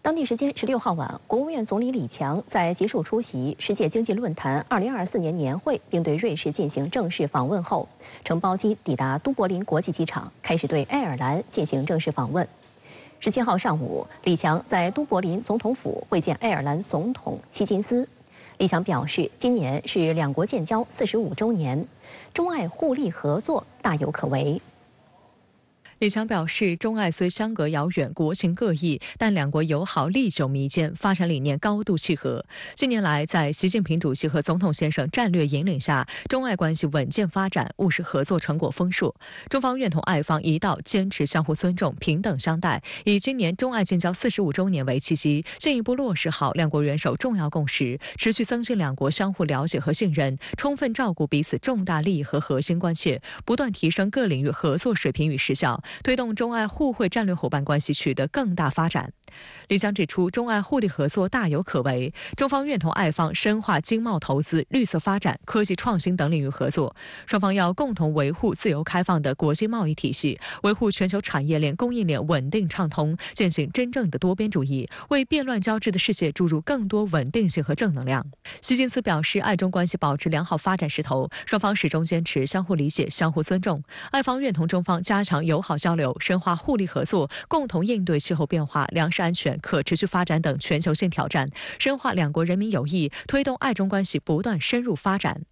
当地时间16号晚，国务院总理李强在结束出席世界经济论坛2024年年会，并对瑞士进行正式访问后，乘包机抵达都柏林国际机场，开始对爱尔兰进行正式访问。17号上午，李强在都柏林总统府会见爱尔兰总统希金斯。李强表示，今年是两国建交45周年，中爱互利合作大有可为。李强表示，中爱虽相隔遥远，国情各异，但两国友好历久弥坚，发展理念高度契合。近年来，在习近平主席和总统先生战略引领下，中爱关系稳健发展，务实合作成果丰硕。中方愿同爱方一道坚持相互尊重、平等相待，以今年中爱建交45周年为契机，进一步落实好两国元首重要共识，持续增进两国相互了解和信任，充分照顾彼此重大利益和核心关切，不断提升各领域合作水平与实效，推动中爱互惠战略伙伴关系取得更大发展。李强指出，中爱互利合作大有可为，中方愿同爱方深化经贸投资、绿色发展、科技创新等领域合作，双方要共同维护自由开放的国际贸易体系，维护全球产业链、供应链稳定畅通，践行真正的多边主义，为变乱交织的世界注入更多稳定性和正能量。希金斯表示，爱中关系保持良好发展势头，双方始终坚持相互理解、相互尊重。爱方愿同中方加强友好交流，深化互利合作，共同应对气候变化、粮食安全、可持续发展等全球性挑战，深化两国人民友谊，推动爱中关系不断深入发展。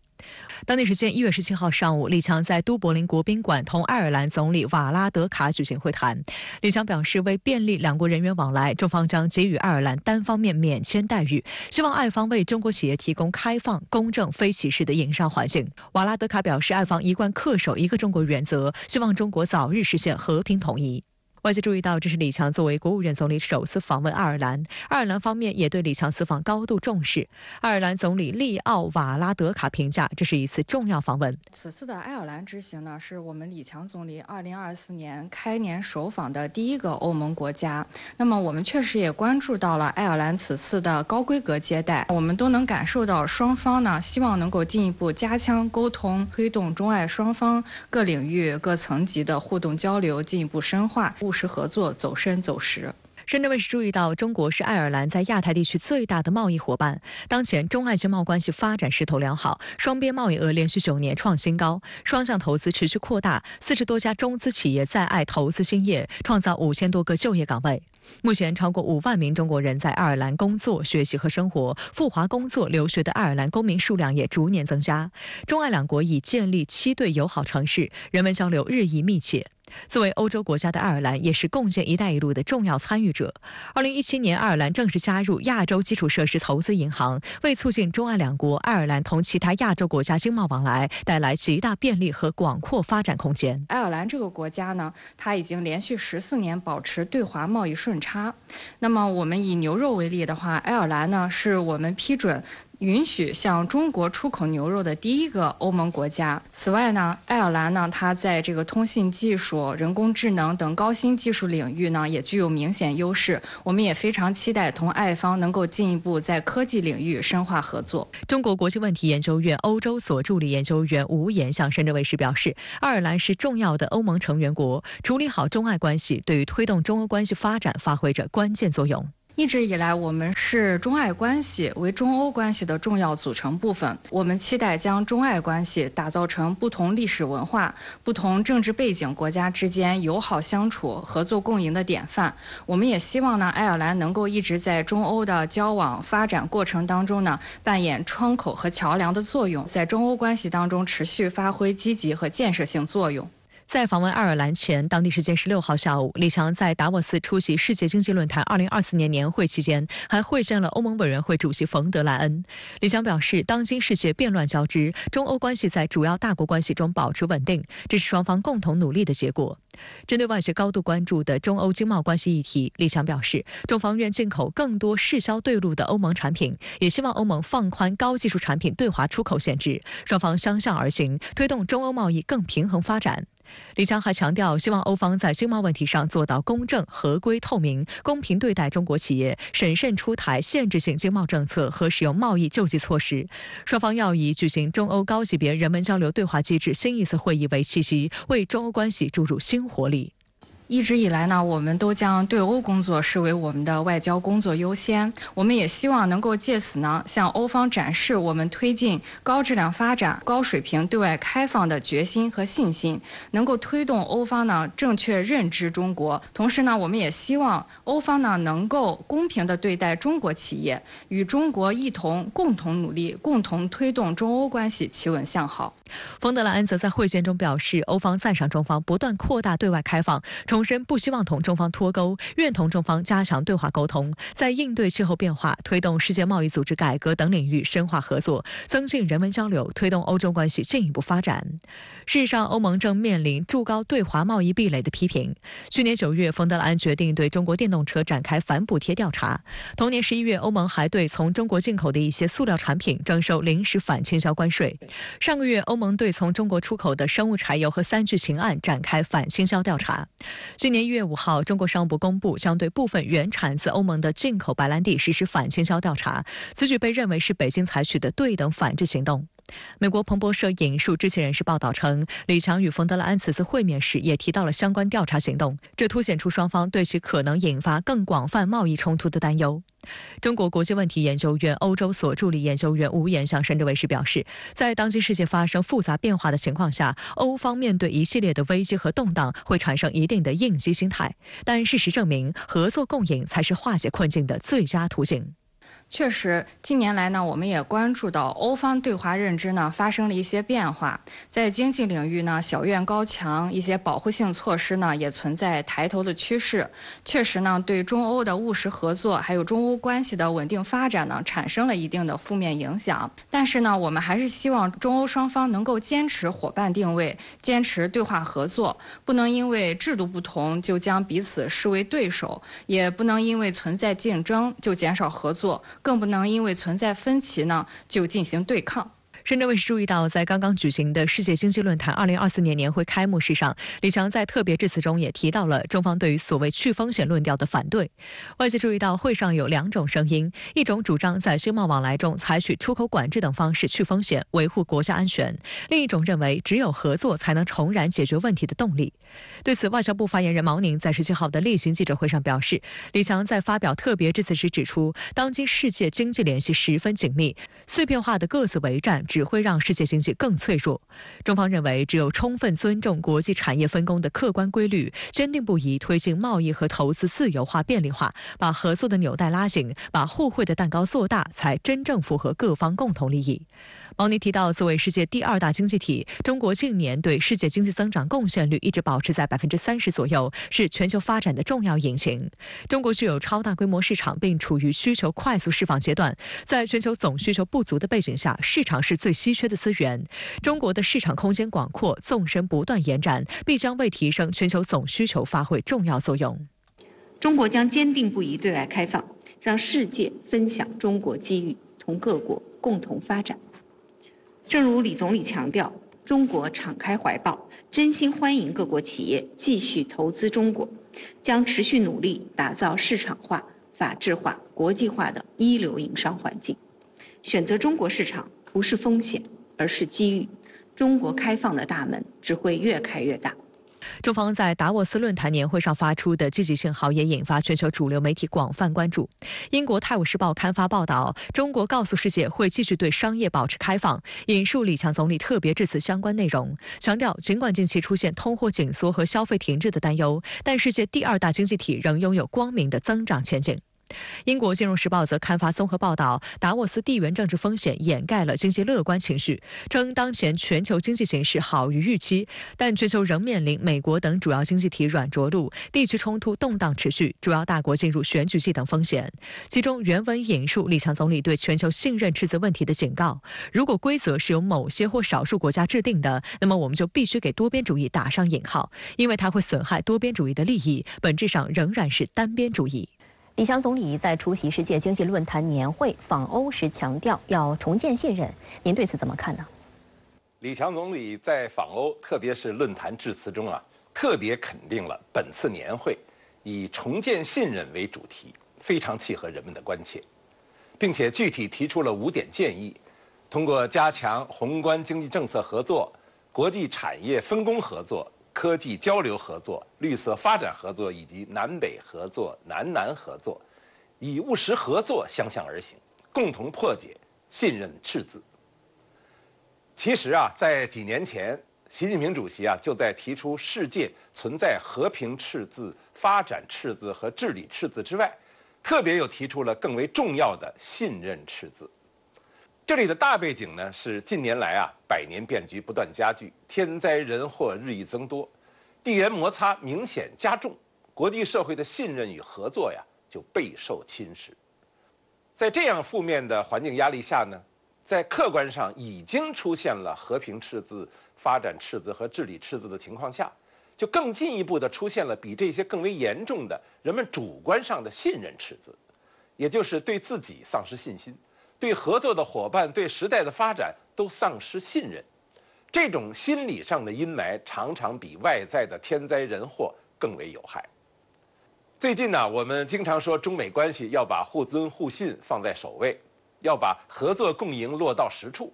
当地时间1月17号上午，李强在都柏林国宾馆同爱尔兰总理瓦拉德卡举行会谈。李强表示，为便利两国人员往来，中方将给予爱尔兰单方面免签待遇，希望爱方为中国企业提供开放、公正、非歧视的营商环境。瓦拉德卡表示，爱方一贯恪守一个中国原则，希望中国早日实现和平统一。外界注意到，这是李强作为国务院总理首次访问爱尔兰，爱尔兰方面也对李强此访高度重视。爱尔兰总理利奥瓦拉德卡评价，这是一次重要访问。此次的爱尔兰之行呢，是我们李强总理2024年开年首访的第一个欧盟国家。那么我们确实也关注到了爱尔兰此次的高规格接待，我们都能感受到双方呢希望能够进一步加强沟通，推动中爱双方各领域、各层级的互动交流进一步深化。务实合作走深走实。深圳卫视注意到，中国是爱尔兰在亚太地区最大的贸易伙伴。当前中爱经贸关系发展势头良好，双边贸易额连续9年创新高，双向投资持续扩大，40多家中资企业在爱投资兴业，创造5000多个就业岗位。目前，超过5万名中国人在爱尔兰工作、学习和生活，赴华工作、留学的爱尔兰公民数量也逐年增加。中爱两国已建立7对友好城市，人文交流日益密切。作为欧洲国家的爱尔兰，也是共建“一带一路”的重要参与者。2017年，爱尔兰正式加入亚洲基础设施投资银行，为促进中爱两国、爱尔兰同其他亚洲国家经贸往来带来极大便利和广阔发展空间。爱尔兰这个国家呢，它已经连续14年保持对华贸易顺差。那么，我们以牛肉为例的话，爱尔兰呢是我们批准允许向中国出口牛肉的第一个欧盟国家。此外呢，爱尔兰呢，它在这个通信技术、人工智能等高新技术领域呢，也具有明显优势。我们也非常期待同爱方能够进一步在科技领域深化合作。中国国际问题研究院欧洲所助理研究员吴岩向深圳卫视表示，爱尔兰是重要的欧盟成员国，处理好中爱关系，对于推动中欧关系发展发挥着关键作用。一直以来，我们视中爱关系为中欧关系的重要组成部分。我们期待将中爱关系打造成不同历史文化、不同政治背景国家之间友好相处、合作共赢的典范。我们也希望呢，爱尔兰能够一直在中欧的交往发展过程当中呢，扮演窗口和桥梁的作用，在中欧关系当中持续发挥积极和建设性作用。在访问爱尔兰前，当地时间16号下午，李强在达沃斯出席世界经济论坛2024年年会期间，还会见了欧盟委员会主席冯德莱恩。李强表示，当今世界变乱交织，中欧关系在主要大国关系中保持稳定，这是双方共同努力的结果。针对外界高度关注的中欧经贸关系议题，李强表示，中方愿进口更多适销对路的欧盟产品，也希望欧盟放宽高技术产品对华出口限制，双方相向而行，推动中欧贸易更平衡发展。李强还强调，希望欧方在经贸问题上做到公正、合规、透明，公平对待中国企业，审慎出台限制性经贸政策和使用贸易救济措施。双方要以举行中欧高级别人文交流对话机制新一次会议为契机，为中欧关系注入新活力。一直以来呢，我们都将对欧工作视为我们的外交工作优先。我们也希望能够借此呢，向欧方展示我们推进高质量发展、高水平对外开放的决心和信心，能够推动欧方呢正确认知中国。同时呢，我们也希望欧方呢能够公平地对待中国企业，与中国共同努力，共同推动中欧关系企稳向好。冯德莱恩则在会见中表示，欧方赞赏中方不断扩大对外开放，重申不希望同中方脱钩，愿同中方加强对话沟通，在应对气候变化、推动世界贸易组织改革等领域深化合作，增进人文交流，推动欧洲关系进一步发展。事实上，欧盟正面临筑高对华贸易壁垒的批评。去年9月，冯德莱恩决定对中国电动车展开反补贴调查。同年11月，欧盟还对从中国进口的一些塑料产品征收临时反倾销关税。上个月，欧盟对从中国出口的生物柴油和3聚氰胺展开反倾销调查。今年1月5号，中国商务部公布将对部分原产自欧盟的进口白兰地实施反倾销调查，此举被认为是北京采取的对等反制行动。美国彭博社引述知情人士报道称，李强与冯德莱恩此次会面时也提到了相关调查行动，这凸显出双方对其可能引发更广泛贸易冲突的担忧。中国国际问题研究院欧洲所助理研究员吴岩向深圳卫视表示，在当今世界发生复杂变化的情况下，欧方面对一系列的危机和动荡会产生一定的应激心态，但事实证明，合作共赢才是化解困境的最佳途径。确实，近年来呢，我们也关注到欧方对华认知呢发生了一些变化。在经济领域呢，小院高墙，一些保护性措施呢也存在抬头的趋势。确实呢，对中欧的务实合作，还有中欧关系的稳定发展呢，产生了一定的负面影响。但是呢，我们还是希望中欧双方能够坚持伙伴定位，坚持对话合作，不能因为制度不同就将彼此视为对手，也不能因为存在竞争就减少合作。更不能因为存在分歧呢就进行对抗。深圳卫视注意到，在刚刚举行的世界经济论坛2024年年会开幕式上，李强在特别致辞中也提到了中方对于所谓去风险论调的反对。外界注意到，会上有2种声音，一种主张在经贸往来中采取出口管制等方式去风险，维护国家安全；另一种认为只有合作才能重燃解决问题的动力。对此，外交部发言人毛宁在17号的例行记者会上表示，李强在发表特别致辞时指出，当今世界经济联系十分紧密，碎片化的各自为战只会让世界经济更脆弱。中方认为，只有充分尊重国际产业分工的客观规律，坚定不移推进贸易和投资自由化便利化，把合作的纽带拉紧，把互惠的蛋糕做大，才真正符合各方共同利益。毛宁提到，作为世界第2大经济体，中国近年对世界经济增长贡献率一直保持在30%左右，是全球发展的重要引擎。中国具有超大规模市场，并处于需求快速释放阶段，在全球总需求不足的背景下，市场是最稀缺的资源。中国的市场空间广阔，纵深不断延展，必将为提升全球总需求发挥重要作用。中国将坚定不移对外开放，让世界分享中国机遇，同各国共同发展。正如李总理强调，中国敞开怀抱，真心欢迎各国企业继续投资中国，将持续努力打造市场化、法治化、国际化的一流营商环境。选择中国市场不是风险，而是机遇。中国开放的大门只会越开越大。中方在达沃斯论坛年会上发出的积极信号也引发全球主流媒体广泛关注。英国《泰晤士报》刊发报道，中国告诉世界会继续对商业保持开放，引述李强总理特别致辞相关内容，强调尽管近期出现通货紧缩和消费停滞的担忧，但世界第2大经济体仍拥有光明的增长前景。英国《金融时报》则刊发综合报道，达沃斯地缘政治风险掩盖了经济乐观情绪，称当前全球经济形势好于预期，但全球仍面临美国等主要经济体软着陆、地区冲突动荡持续、主要大国进入选举季等风险。其中原文引述李强总理对全球信任赤字问题的警告：如果规则是由某些或少数国家制定的，那么我们就必须给多边主义打上引号，因为它会损害多边主义的利益，本质上仍然是单边主义。李强总理在出席世界经济论坛年会访欧时强调要重建信任，您对此怎么看呢？李强总理在访欧，特别是论坛致辞中特别肯定了本次年会以重建信任为主题，非常契合人们的关切，并且具体提出了5点建议，通过加强宏观经济政策合作、国际产业分工合作、科技交流合作、绿色发展合作以及南北合作、南南合作，以务实合作相向而行，共同破解信任赤字。其实啊，在几年前，习近平主席就在提出世界存在和平赤字、发展赤字和治理赤字之外，特别又提出了更为重要的信任赤字。这里的大背景呢，是近年来百年变局不断加剧，天灾人祸日益增多，地缘摩擦明显加重，国际社会的信任与合作就备受侵蚀。在这样负面的环境压力下呢，在客观上已经出现了和平赤字、发展赤字和治理赤字的情况下，就更进一步的出现了比这些更为严重的人们主观上的信任赤字，也就是对自己丧失信心，对合作的伙伴、对时代的发展都丧失信任。这种心理上的阴霾常常比外在的天灾人祸更为有害。最近呢，我们经常说中美关系要把互尊互信放在首位，要把合作共赢落到实处。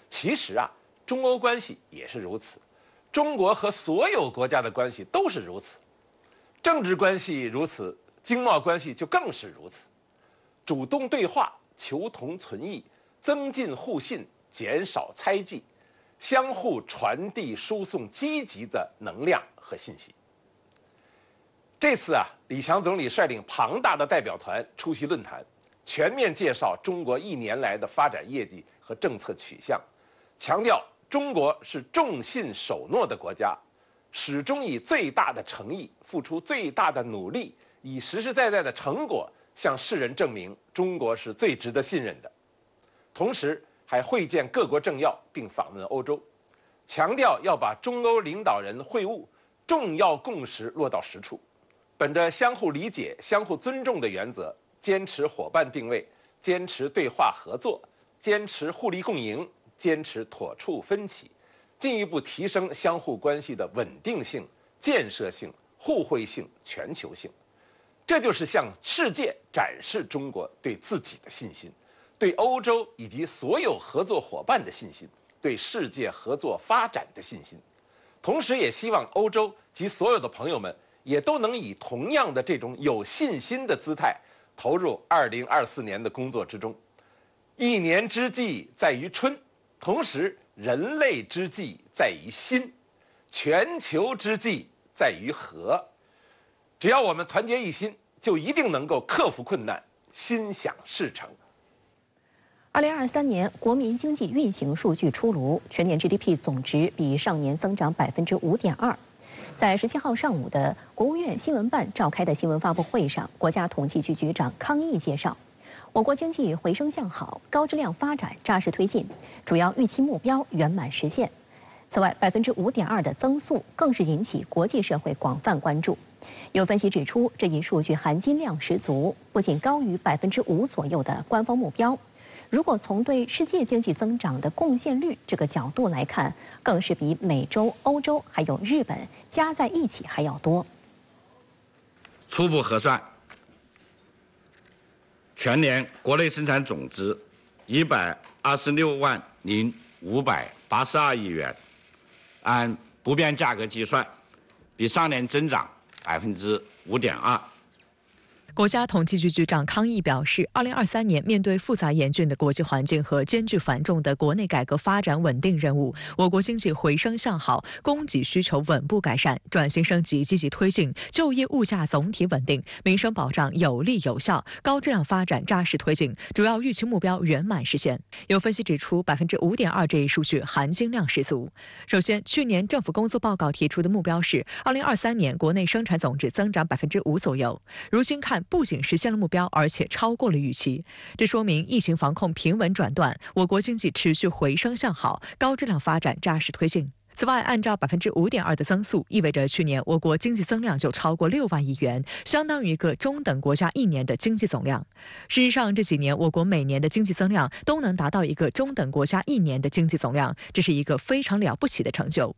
其实中欧关系也是如此，中国和所有国家的关系都是如此，政治关系如此，经贸关系就更是如此。主动对话，求同存异，增进互信，减少猜忌，相互传递输送积极的能量和信息。这次李强总理率领庞大的代表团出席论坛，全面介绍中国1年来的发展业绩和政策取向，强调中国是重信守诺的国家，始终以最大的诚意，付出最大的努力，以实实在在的成果向世人证明中国是最值得信任的。同时还会见各国政要，并访问欧洲，强调要把中欧领导人会晤重要共识落到实处，本着相互理解、相互尊重的原则，坚持伙伴定位，坚持对话合作，坚持互利共赢，坚持妥处分歧，进一步提升相互关系的稳定性、建设性、互惠性、全球性。这就是向世界展示中国对自己的信心，对欧洲以及所有合作伙伴的信心，对世界合作发展的信心。同时也希望欧洲及所有的朋友们也都能以同样的这种有信心的姿态投入2024年的工作之中。1年之计在于春，同时人类之计在于心，全球之计在于和。只要我们团结一心，就一定能够克服困难，心想事成。2023年国民经济运行数据出炉，全年 GDP 总值比上年增长5.2%。在17号上午的国务院新闻办召开的新闻发布会上，国家统计局局长康毅介绍，我国经济回升向好，高质量发展扎实推进，主要预期目标圆满实现。此外，5.2%的增速更是引起国际社会广泛关注。有分析指出，这一数据含金量十足，不仅高于5%左右的官方目标，如果从对世界经济增长的贡献率这个角度来看，更是比美洲、欧洲还有日本加在一起还要多。初步核算，全年国内生产总值126万0582亿元，按不变价格计算，比上年增长5.2%。国家统计局局长康毅表示，2023年面对复杂严峻的国际环境和艰巨繁重的国内改革发展稳定任务，我国经济回升向好，供给需求稳步改善，转型升级积极推进，就业物价总体稳定，民生保障有力有效，高质量发展扎实推进，主要预期目标圆满实现。有分析指出，5.2%这一数据含金量十足。首先，去年政府工作报告提出的目标是2023年国内生产总值增长5%左右，如今看不仅实现了目标，而且超过了预期。这说明疫情防控平稳转段，我国经济持续回升向好，高质量发展扎实推进。此外，按照5.2%的增速，意味着去年我国经济增量就超过6万亿元，相当于一个中等国家1年的经济总量。事实上，这几年我国每年的经济增量都能达到一个中等国家1年的经济总量，这是一个非常了不起的成就。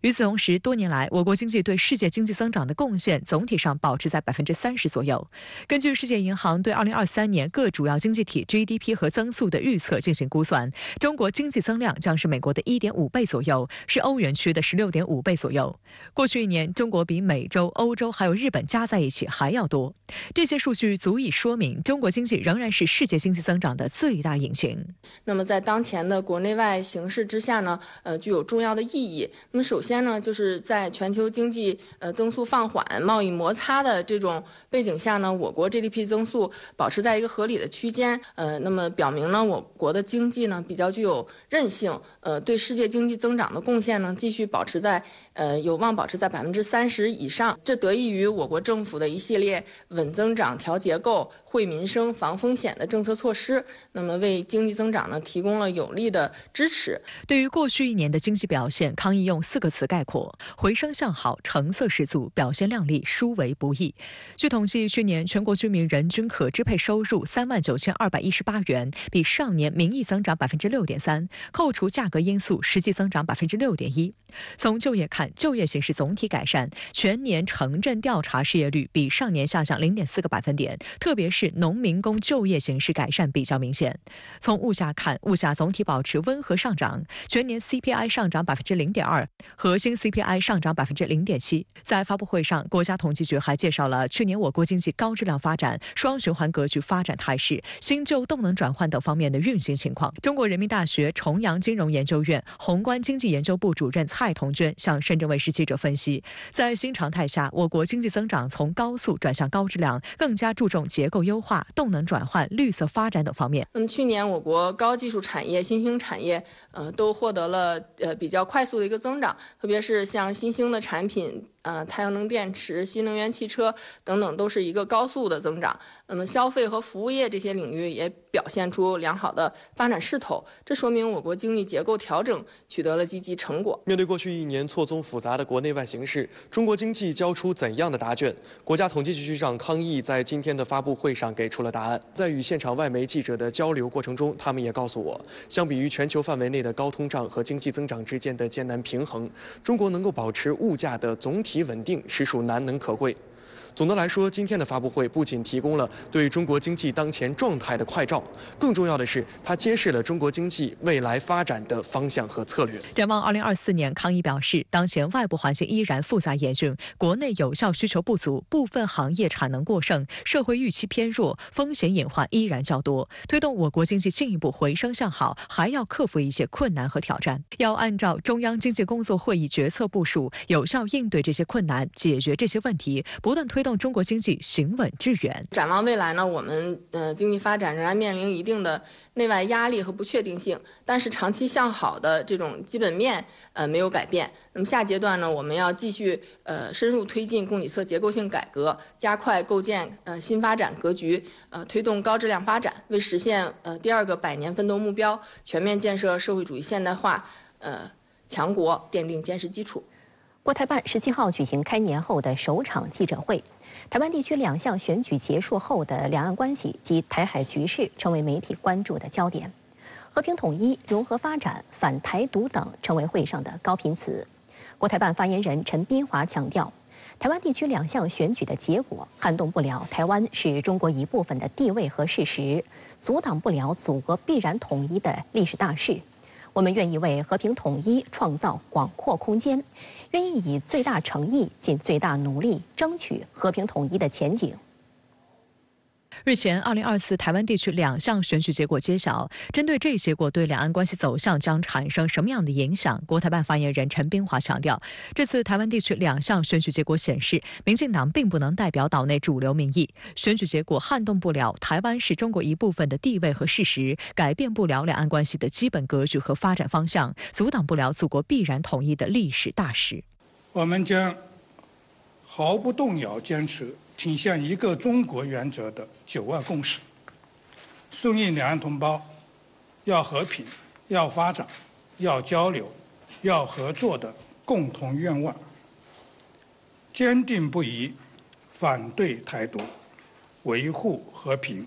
与此同时，多年来我国经济对世界经济增长的贡献总体上保持在30%左右。根据世界银行对2023年各主要经济体 GDP 和增速的预测进行估算，中国经济增量将是美国的1.5倍左右，是欧欧元区的16.5倍左右。过去1年，中国比美洲、欧洲还有日本加在一起还要多。这些数据足以说明，中国经济仍然是世界经济增长的最大引擎。那么在当前的国内外形势之下呢，具有重要的意义。那么首先呢，就是在全球经济增速放缓、贸易摩擦的这种背景下呢，我国 GDP 增速保持在一个合理的区间。那么表明呢，我国的经济呢比较具有韧性，对世界经济增长的贡献呢继续保持在有望保持在30%以上。这得益于我国政府的一系列稳增长、调结构、惠民生、防风险的政策措施，那么为经济增长呢提供了有力的支持。对于过去1年的经济表现，康毅用4个词概括：回升向好、成色十足、表现亮丽、殊为不易。据统计，去年全国居民人均可支配收入39,218元，比上年名义增长6.3%，扣除价格因素，实际增长6.1%。从就业看，就业形势总体改善，全年城镇调查失业率比上年下降0.4个百分点，特别是农民工就业形势改善比较明显。从物价看，物价总体保持温和上涨，全年 CPI 上涨0.2%，核心 CPI 上涨0.7%。在发布会上，国家统计局还介绍了去年我国经济高质量发展、双循环格局发展态势、新旧动能转换等方面的运行情况。中国人民大学重阳金融研究院宏观经济研究部主任蔡彤娟向深圳卫视记者分析，在新常态下，我国经济增长从高速转向高质量，更加注重结构优化、动能转换、绿色发展等方面。那么去年我国高技术产业、新兴产业都获得了比较快速的一个增长，特别是像新兴的产品。太阳能电池、新能源汽车等等都是一个高速的增长。那么消费和服务业这些领域也表现出良好的发展势头，这说明我国经济结构调整取得了积极成果。面对过去1年错综复杂的国内外形势，中国经济交出怎样的答卷？国家统计局局长康毅在今天的发布会上给出了答案。在与现场外媒记者的交流过程中，他们也告诉我，相比于全球范围内的高通胀和经济增长之间的艰难平衡，中国能够保持物价的总体稳定，实属难能可贵。总的来说，今天的发布会不仅提供了对中国经济当前状态的快照，更重要的是，它揭示了中国经济未来发展的方向和策略。展望2024年，康毅表示，当前外部环境依然复杂严峻，国内有效需求不足，部分行业产能过剩，社会预期偏弱，风险隐患依然较多。推动我国经济进一步回升向好，还要克服一些困难和挑战，要按照中央经济工作会议决策部署，有效应对这些困难，解决这些问题，不断推动中国经济行稳致远。展望未来呢，我们经济发展仍然面临一定的内外压力和不确定性，但是长期向好的这种基本面没有改变。那么下阶段呢，我们要继续深入推进供给侧结构性改革，加快构建新发展格局，推动高质量发展，为实现第2个100年奋斗目标、全面建设社会主义现代化强国奠定坚实基础。国台办17号举行开年后的首场记者会，台湾地区2项选举结束后的两岸关系及台海局势成为媒体关注的焦点。和平统一、融合发展、反台独等成为会上的高频词。国台办发言人陈斌华强调，台湾地区2项选举的结果撼动不了台湾是中国一部分的地位和事实，阻挡不了祖国必然统一的历史大势。我们愿意为和平统一创造广阔空间，愿意以最大诚意、尽最大努力争取和平统一的前景。日前，2024台湾地区2项选举结果揭晓。针对这一结果对两岸关系走向将产生什么样的影响，国台办发言人陈斌华强调，这次台湾地区2项选举结果显示，民进党并不能代表岛内主流民意，选举结果撼动不了台湾是中国一部分的地位和事实，改变不了两岸关系的基本格局和发展方向，阻挡不了祖国必然统一的历史大势。我们将毫不动摇坚持体现一个中国原则的9·2共识，顺应两岸同胞要和平、要发展、要交流、要合作的共同愿望，坚定不移反对台独，维护和平，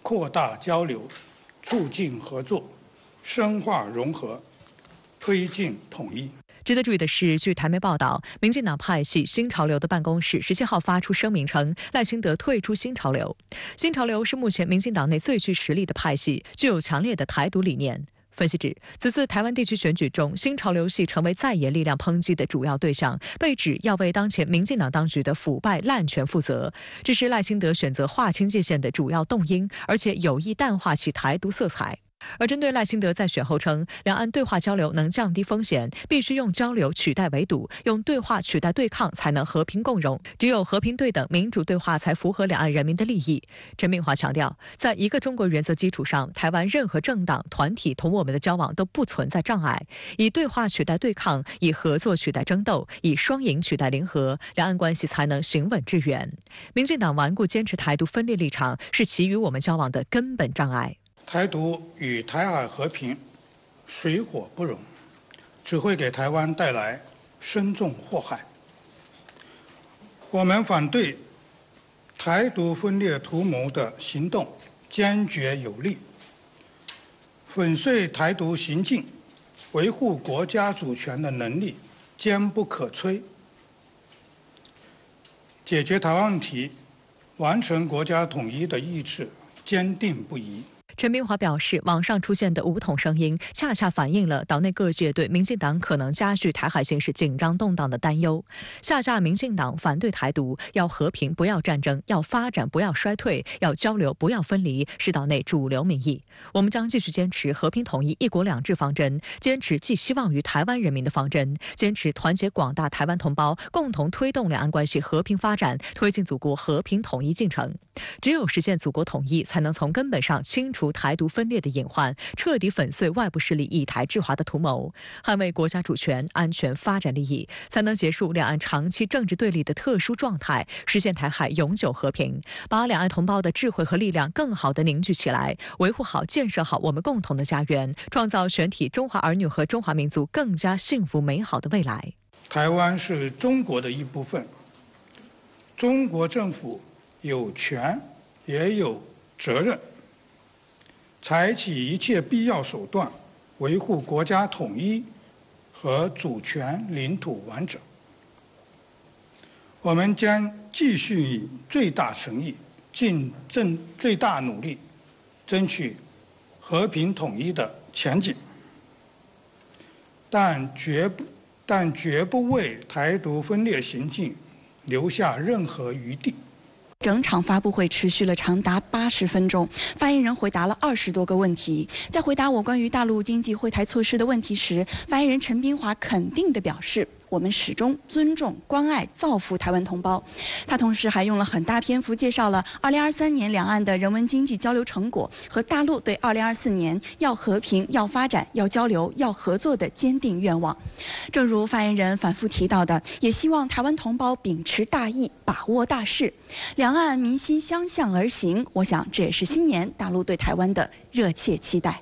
扩大交流，促进合作，深化融合，推进统一。值得注意的是，据台媒报道，民进党派系新潮流的办公室17号发出声明称，赖清德退出新潮流。新潮流是目前民进党内最具实力的派系，具有强烈的台独理念。分析指，此次台湾地区选举中，新潮流系成为在野力量抨击的主要对象，被指要为当前民进党当局的腐败滥权负责，这是赖清德选择划清界限的主要动因，而且有意淡化其台独色彩。而针对赖清德在选后称，两岸对话交流能降低风险，必须用交流取代围堵，用对话取代对抗，才能和平共荣。只有和平对等、民主对话，才符合两岸人民的利益。陈明华强调，在一个中国原则基础上，台湾任何政党、团体同我们的交往都不存在障碍。以对话取代对抗，以合作取代争斗，以双赢取代联合，两岸关系才能行稳致远。民进党顽固坚持台独分裂立场，是其与我们交往的根本障碍。台独与台海和平水火不容，只会给台湾带来深重祸害。我们反对台独分裂图谋的行动坚决有力，粉碎台独行径，维护国家主权的能力坚不可摧，解决台湾问题，完成国家统一的意志坚定不移。陈明华表示，网上出现的武统声音，恰恰反映了岛内各界对民进党可能加剧台海形势紧张动荡的担忧。下架民进党反对台独，要和平不要战争，要发展不要衰退，要交流不要分离，是岛内主流民意。我们将继续坚持和平统一、一国两制方针，坚持寄希望于台湾人民的方针，坚持团结广大台湾同胞，共同推动两岸关系和平发展，推进祖国和平统一进程。只有实现祖国统一，才能从根本上清除台独分裂的隐患，彻底粉碎外部势力以台制华的图谋，捍卫国家主权、安全、发展利益，才能结束两岸长期政治对立的特殊状态，实现台海永久和平，把两岸同胞的智慧和力量更好地凝聚起来，维护好、建设好我们共同的家园，创造全体中华儿女和中华民族更加幸福美好的未来。台湾是中国的一部分，中国政府有权也有责任采取一切必要手段，维护国家统一和主权领土完整。我们将继续以最大诚意、尽最大努力，争取和平统一的前景，但绝不为台独分裂行径留下任何余地。整场发布会持续了长达80分钟，发言人回答了20多个问题。在回答我关于大陆经济惠台措施的问题时，发言人陈斌华肯定地表示，我们始终尊重、关爱、造福台湾同胞。他同时还用了很大篇幅介绍了2023年两岸的人文经济交流成果和大陆对2024年要和平、要发展、要交流、要合作的坚定愿望。正如发言人反复提到的，也希望台湾同胞秉持大义，把握大势，两岸民心相向而行。我想这也是新年大陆对台湾的热切期待。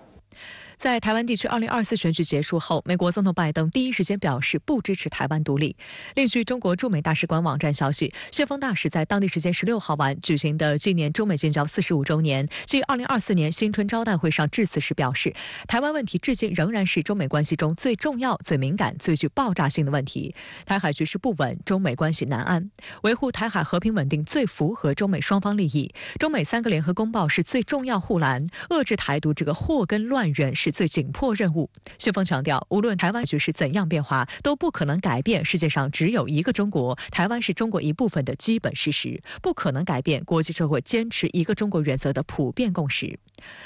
在台湾地区2024选举结束后，美国总统拜登第一时间表示不支持台湾独立。另据中国驻美大使馆网站消息，谢峰大使在当地时间16号晚举行的纪念中美建交45周年暨2024年新春招待会上致辞时表示，台湾问题至今仍然是中美关系中最重要、最敏感、最具爆炸性的问题。台海局势不稳，中美关系难安，维护台海和平稳定最符合中美双方利益。中美3个联合公报是最重要护栏，遏制台独这个祸根乱源是最紧迫任务。谢峰强调，无论台湾局势怎样变化，都不可能改变世界上只有一个中国，台湾是中国一部分的基本事实，不可能改变国际社会坚持一个中国原则的普遍共识。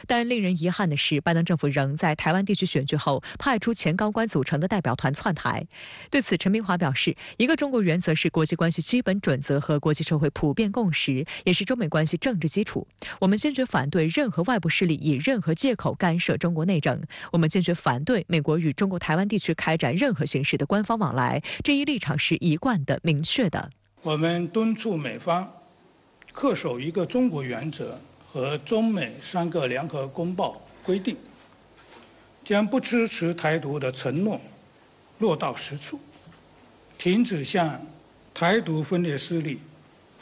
但令人遗憾的是，拜登政府仍在台湾地区选举后派出前高官组成的代表团窜台。对此，陈明华表示，一个中国原则是国际关系基本准则和国际社会普遍共识，也是中美关系政治基础。我们坚决反对任何外部势力以任何借口干涉中国内政，我们坚决反对美国与中国台湾地区开展任何形式的官方往来，这一立场是一贯的、明确的。我们敦促美方恪守一个中国原则和中美3个联合公报规定，将不支持台独的承诺落到实处，停止向台独分裂势力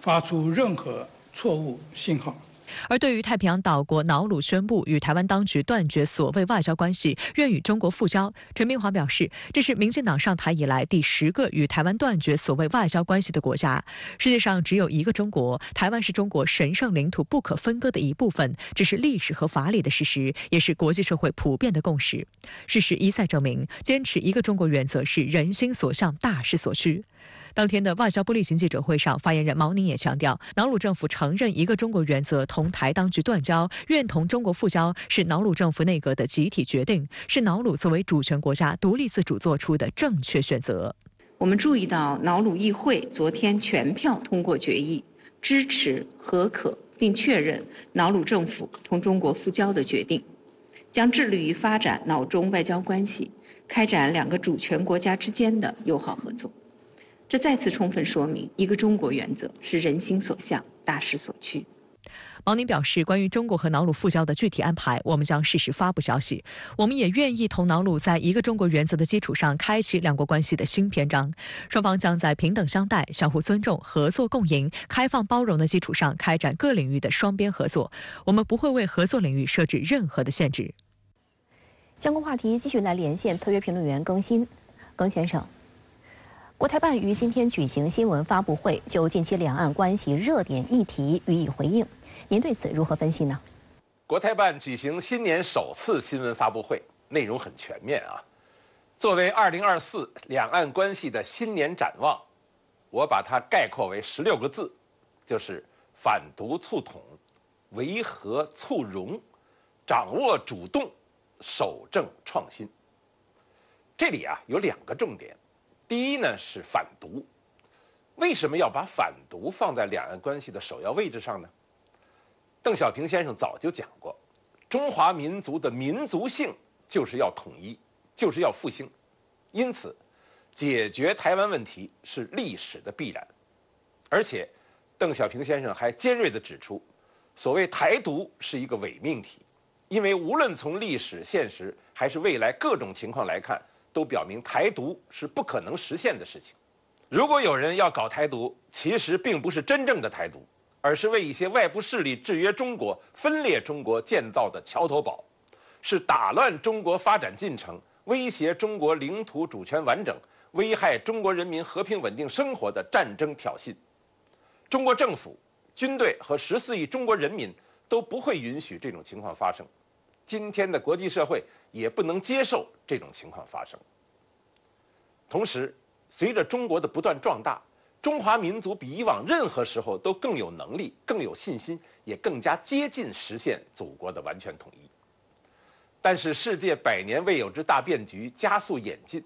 发出任何错误信号。而对于太平洋岛国瑙鲁宣布与台湾当局断绝所谓外交关系，愿与中国复交，陈明华表示，这是民进党上台以来第10个与台湾断绝所谓外交关系的国家。世界上只有一个中国，台湾是中国神圣领土不可分割的一部分，这是历史和法理的事实，也是国际社会普遍的共识。事实一再证明，坚持一个中国原则是人心所向，大势所趋。当天的外交部例行记者会上，发言人毛宁也强调，瑙鲁政府承认一个中国原则，同台当局断交，愿同中国复交，是瑙鲁政府内阁的集体决定，是瑙鲁作为主权国家独立自主做出的正确选择。我们注意到，瑙鲁议会昨天全票通过决议，支持核可并确认瑙鲁政府同中国复交的决定，将致力于发展瑙中外交关系，开展2个主权国家之间的友好合作。这再次充分说明，一个中国原则是人心所向，大势所趋。毛宁表示，关于中国和瑙鲁复交的具体安排，我们将适时发布消息。我们也愿意同瑙鲁在一个中国原则的基础上，开启2国关系的新篇章。双方将在平等相待、相互尊重、合作共赢、开放包容的基础上，开展各领域的双边合作。我们不会为合作领域设置任何的限制。相关话题继续来连线特约评论员耿先生。国台办于今天举行新闻发布会，就近期两岸关系热点议题予以回应。您对此如何分析呢？国台办举行新年首次新闻发布会，内容很全面啊。作为2024两岸关系的新年展望，我把它概括为16个字，就是反独促统、维和促融、掌握主动、守正创新。这里啊有2个重点。第一呢是反独，为什么要把反独放在两岸关系的首要位置上呢？邓小平先生早就讲过，中华民族的民族性就是要统一，就是要复兴，因此解决台湾问题是历史的必然。而且邓小平先生还尖锐地指出，所谓台独是一个伪命题，因为无论从历史、现实还是未来各种情况来看，都表明台独是不可能实现的事情。如果有人要搞台独，其实并不是真正的台独，而是为一些外部势力制约中国、分裂中国建造的桥头堡，是打乱中国发展进程、威胁中国领土主权完整、危害中国人民和平稳定生活的战争挑衅。中国政府、军队和14亿中国人民都不会允许这种情况发生。今天的国际社会也不能接受这种情况发生。同时，随着中国的不断壮大，中华民族比以往任何时候都更有能力、更有信心，也更加接近实现祖国的完全统一。但是，世界100年未有之大变局加速演进，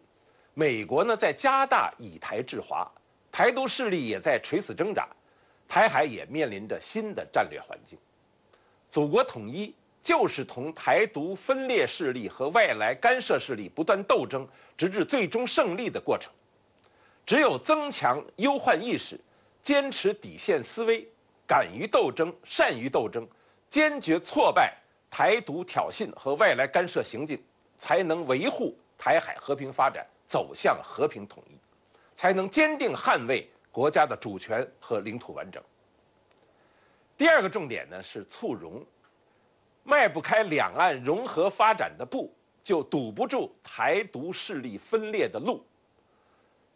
美国呢在加大以台制华，台独势力也在垂死挣扎，台海也面临着新的战略环境。祖国统一就是同台独分裂势力和外来干涉势力不断斗争，直至最终胜利的过程。只有增强忧患意识，坚持底线思维，敢于斗争、善于斗争，坚决挫败台独挑衅和外来干涉行径，才能维护台海和平发展，走向和平统一，才能坚定捍卫国家的主权和领土完整。第2个重点呢是促融。迈不开两岸融合发展的步，就堵不住台独势力分裂的路。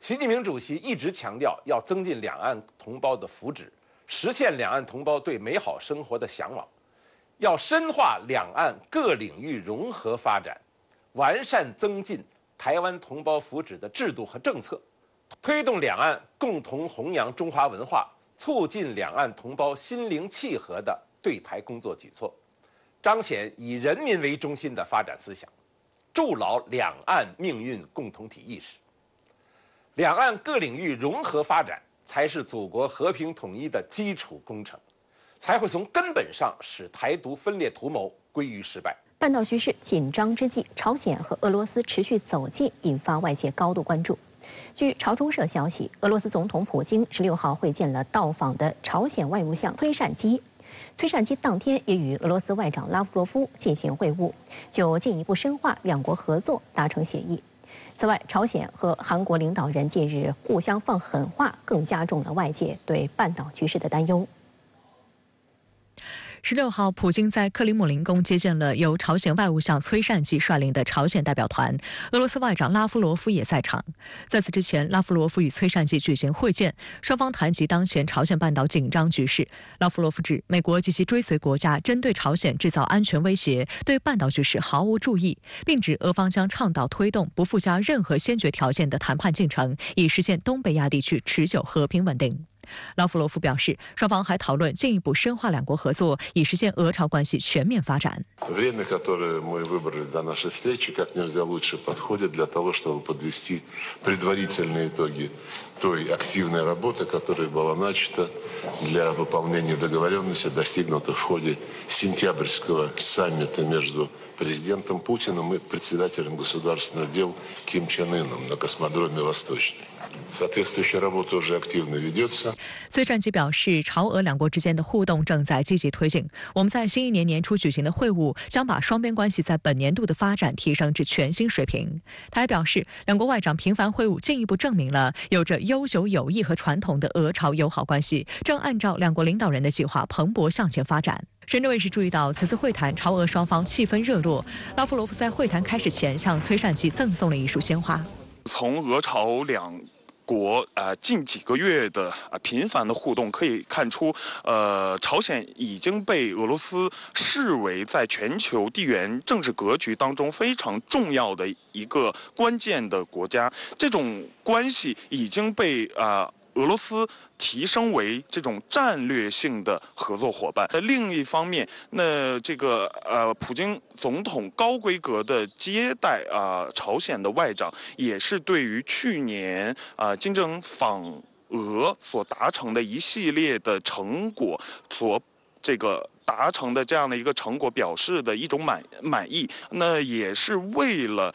习近平主席一直强调要增进两岸同胞的福祉，实现两岸同胞对美好生活的向往，要深化两岸各领域融合发展，完善增进台湾同胞福祉的制度和政策，推动两岸共同弘扬中华文化，促进两岸同胞心灵契合的对台工作举措，彰显以人民为中心的发展思想，筑牢两岸命运共同体意识。两岸各领域融合发展才是祖国和平统一的基础工程，才会从根本上使台独分裂图谋归于失败。半岛局势紧张之际，朝鲜和俄罗斯持续走近，引发外界高度关注。据朝中社消息，俄罗斯总统普京16号会见了到访的朝鲜外务相崔善基。崔善基当天也与俄罗斯外长拉夫罗夫进行会晤，就进一步深化两国合作达成协议。此外，朝鲜和韩国领导人近日互相放狠话，更加重了外界对半岛局势的担忧。16号，普京在克里姆林宫接见了由朝鲜外务相崔善季率领的朝鲜代表团，俄罗斯外长拉夫罗夫也在场。在此之前，拉夫罗夫与崔善季举行会见，双方谈及当前朝鲜半岛紧张局势。拉夫罗夫指，美国及其追随国家针对朝鲜制造安全威胁，对半岛局势毫无注意，并指俄方将倡导推动不附加任何先决条件的谈判进程，以实现东北亚地区持久和平稳定。拉夫罗夫表示，双方还讨论进一步深化两国合作，以实现俄朝关系全面发展。Время, которое мы выбрали для нашей встречи, как нельзя лучше подходит для того, чтобы подвести предварительные итоги той активной работы, которая была начата для выполнения договоренностей, достигнутых в ходе сентябрьского саммита между президентом Путиным и председателем государственных дел Ким Чен Ыном на космодроме Восточный. Соответствующая работа уже активно ведется. 崔善季表示，朝俄两国之间的互动正在积极推进。我们在新一年年初举行的会晤，将把双边关系在本年度的发展提升至全新水平。他还表示，两国外长频繁会晤进一步证明了有着悠久友谊和传统的俄朝友好关系，正按照两国领导人的计划蓬勃向前发展。深圳卫视注意到，此次会谈朝俄双方气氛热络。拉夫罗夫在会谈开始前向崔善季赠送了一束鲜花。从俄朝两国近几个月的频繁的互动可以看出，朝鲜已经被俄罗斯视为在全球地缘政治格局当中非常重要的一个关键的国家。这种关系已经被俄罗斯提升为这种战略性的合作伙伴。另一方面，那这个普京总统高规格的接待朝鲜的外长，也是对于去年金正恩访俄所达成的一系列的成果所达成的这样的一个成果表示的一种满意，那也是为了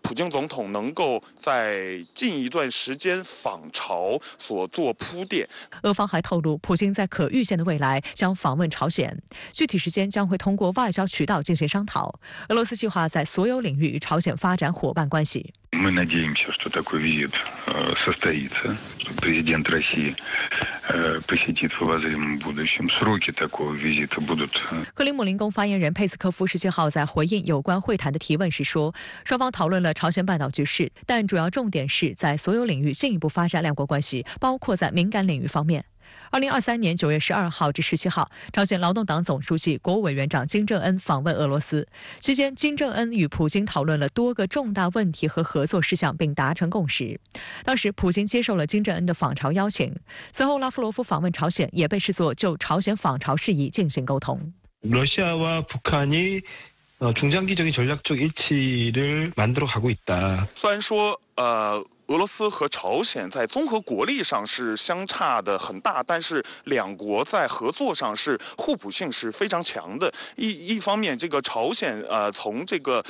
普京总统能够在近一段时间访朝所做铺垫。俄方还透露，普京在可预见的未来将访问朝鲜，具体时间将会通过外交渠道进行商讨。俄罗斯计划在所有领域与朝鲜发展伙伴关系。Мы надеемся, что такой визит состоится, что президент России посетит в обозримом будущем. Сроки такого визита будут. 克里姆林宫发言人佩斯科夫17号在回应有关会谈的提问时说，双方讨论了朝鲜半岛局势，但主要重点是在所有领域进一步发展两国关系，包括在敏感领域方面。2023年9月12号至17号，朝鲜劳动党总书记、国务委员长金正恩访问俄罗斯。期间，金正恩与普京讨论了多个重大问题和合作事项，并达成共识。当时，普京接受了金正恩的访朝邀请。此后，拉夫罗夫访问朝鲜，也被视作就朝鲜访朝事宜进行沟通。러시아와 북한이 중장기적인 전략적 일치를 만들어가고 있다. 虽然说俄罗斯和朝鲜在综合国力上是相差的很大，但是两国在合作上是互补性是非常强的。一方面，这个朝鲜从这个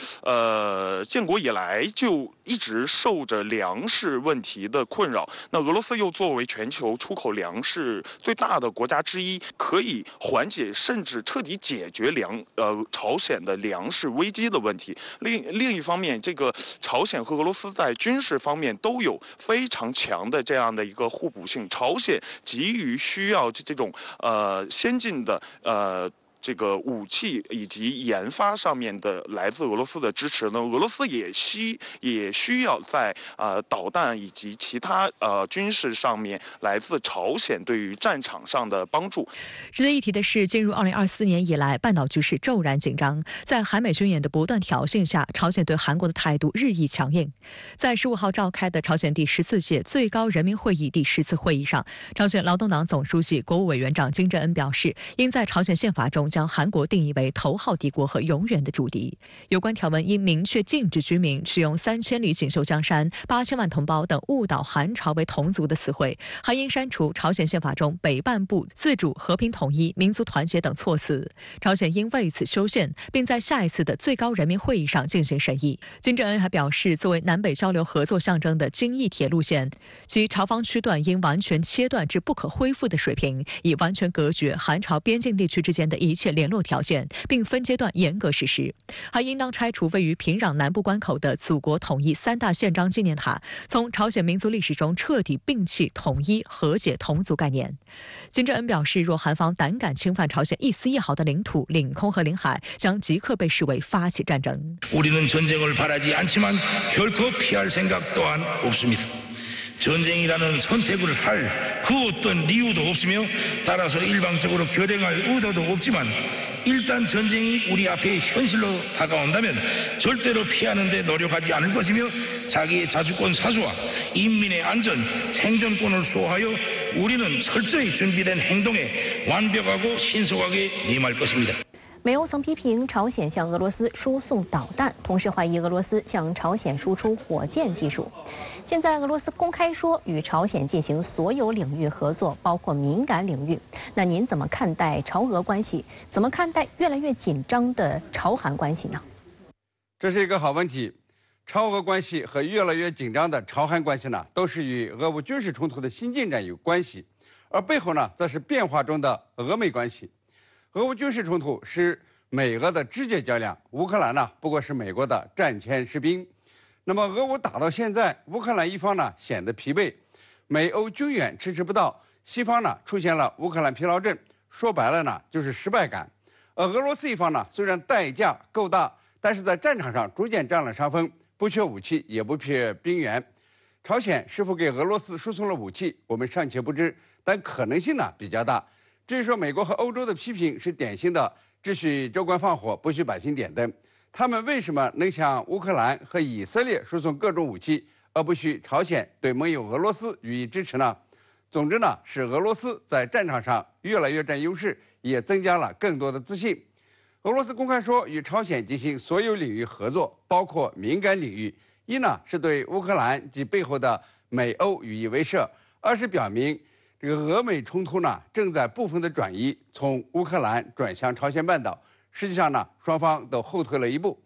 建国以来就一直受着粮食问题的困扰，那俄罗斯又作为全球出口粮食最大的国家之一，可以缓解甚至彻底解决朝鲜的粮食危机的问题。另一方面，这个朝鲜和俄罗斯在军事方面都有非常强的这样的一个互补性。朝鲜急于需要这种先进的这个武器以及研发上面的来自俄罗斯的支持呢，俄罗斯也需要在导弹以及其他军事上面来自朝鲜对于战场上的帮助。值得一提的是，进入2024年以来，半岛局势骤然紧张，在韩美军演的不断挑衅下，朝鲜对韩国的态度日益强硬。在15号召开的朝鲜第14届最高人民会议第10次会议上，朝鲜劳动党总书记、国务委员长金正恩表示，应在朝鲜宪法中将韩国定义为头号敌国和永远的主敌。有关条文应明确禁止居民使用3000里锦绣江山、8000万同胞等误导韩朝为同族的词汇，还应删除朝鲜宪法中北半部自主、和平统一、民族团结等措辞。朝鲜应为此修宪，并在下一次的最高人民会议上进行审议。金正恩还表示，作为南北交流合作象征的京义铁路线，其朝方区段应完全切断至不可恢复的水平，以完全隔绝韩朝边境地区之间的一切切联络条件，并分阶段严格实施。还应当拆除位于平壤南部关口的祖国统一3大宪章纪念塔，从朝鲜民族历史中彻底摒弃统一、和解、同族概念。金正恩表示，若韩方胆敢侵犯朝鲜一丝一毫的领土、领空和领海，将即刻被视为发起战争。 우리는 전쟁을 바라지 않지만 결코 피할 생각 또한 없습니다. 전쟁이라는 선택을 할 그 어떤 이유도 없으며 따라서 일방적으로 결행할 의도도 없지만 일단 전쟁이 우리 앞에 현실로 다가온다면 절대로 피하는 데 노력하지 않을 것이며 자기의 자주권 사수와 인민의 안전, 생존권을 수호하여 우리는 철저히 준비된 행동에 완벽하고 신속하게 임할 것입니다. 美欧曾批评朝鲜向俄罗斯输送导弹，同时怀疑俄罗斯向朝鲜输出火箭技术。现在俄罗斯公开说与朝鲜进行所有领域合作，包括敏感领域。那您怎么看待朝俄关系？怎么看待越来越紧张的朝韩关系呢？这是一个好问题。朝俄关系和越来越紧张的朝韩关系呢，都是与俄乌军事冲突的新进展有关系，而背后呢，则是变化中的俄美关系。 俄乌军事冲突是美俄的直接较量，乌克兰呢不过是美国的战前士兵。那么俄乌打到现在，乌克兰一方呢显得疲惫，美欧军援迟迟不到，西方呢出现了乌克兰疲劳症，说白了呢就是失败感。而俄罗斯一方呢虽然代价够大，但是在战场上逐渐占了上风，不缺武器，也不缺兵源。朝鲜是否给俄罗斯输送了武器，我们尚且不知，但可能性呢比较大。 至于说美国和欧洲的批评是典型的只许州官放火，不许百姓点灯。他们为什么能向乌克兰和以色列输送各种武器，而不许朝鲜对盟友俄罗斯予以支持呢？总之呢，是俄罗斯在战场上越来越占优势，也增加了更多的自信。俄罗斯公开说与朝鲜进行所有领域合作，包括敏感领域。一呢是对乌克兰及背后的美欧予以威慑；二是表明。 这个俄美冲突呢，正在部分的转移，从乌克兰转向朝鲜半岛。实际上呢，双方都后退了一步。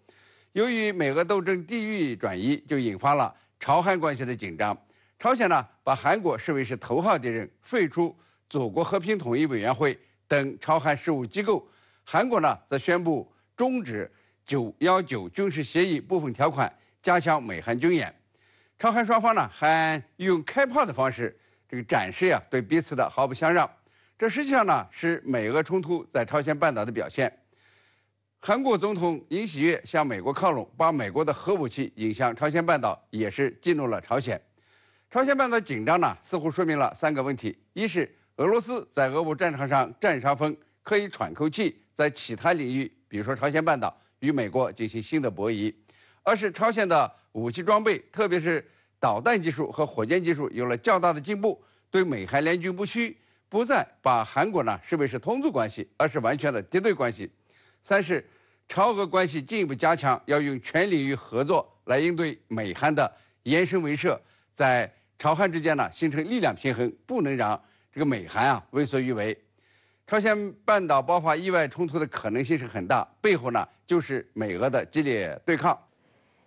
由于美俄斗争地域转移，就引发了朝韩关系的紧张。朝鲜呢，把韩国视为是头号敌人，废除祖国和平统一委员会等朝韩事务机构。韩国呢，则宣布终止919军事协议部分条款，加强美韩军演。朝韩双方呢，还用开炮的方式。 这个展示呀，对彼此的毫不相让，这实际上呢是美俄冲突在朝鲜半岛的表现。韩国总统尹锡悦向美国靠拢，把美国的核武器引向朝鲜半岛，也是激怒了朝鲜。朝鲜半岛紧张呢，似乎说明了3个问题：一是俄罗斯在俄乌战场上占上风，可以喘口气，在其他领域，比如说朝鲜半岛，与美国进行新的博弈；二是朝鲜的武器装备，特别是 导弹技术和火箭技术有了较大的进步，对美韩联军不虚，不再把韩国呢视为是同族关系，而是完全的敌对关系。三是朝俄关系进一步加强，要用全领域合作来应对美韩的延伸威慑，在朝韩之间呢形成力量平衡，不能让这个美韩为所欲为。朝鲜半岛爆发意外冲突的可能性是很大，背后呢就是美俄的激烈对抗。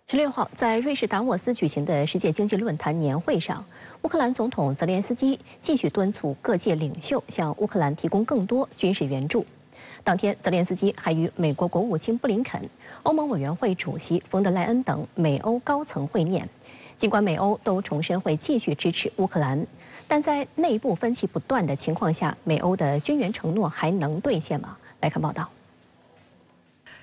16号，在瑞士达沃斯举行的世界经济论坛年会上，乌克兰总统泽连斯基继续敦促各界领袖向乌克兰提供更多军事援助。当天，泽连斯基还与美国国务卿布林肯、欧盟委员会主席冯德莱恩等美欧高层会面。尽管美欧都重申会继续支持乌克兰，但在内部分歧不断的情况下，美欧的军援承诺还能兑现吗？来看报道。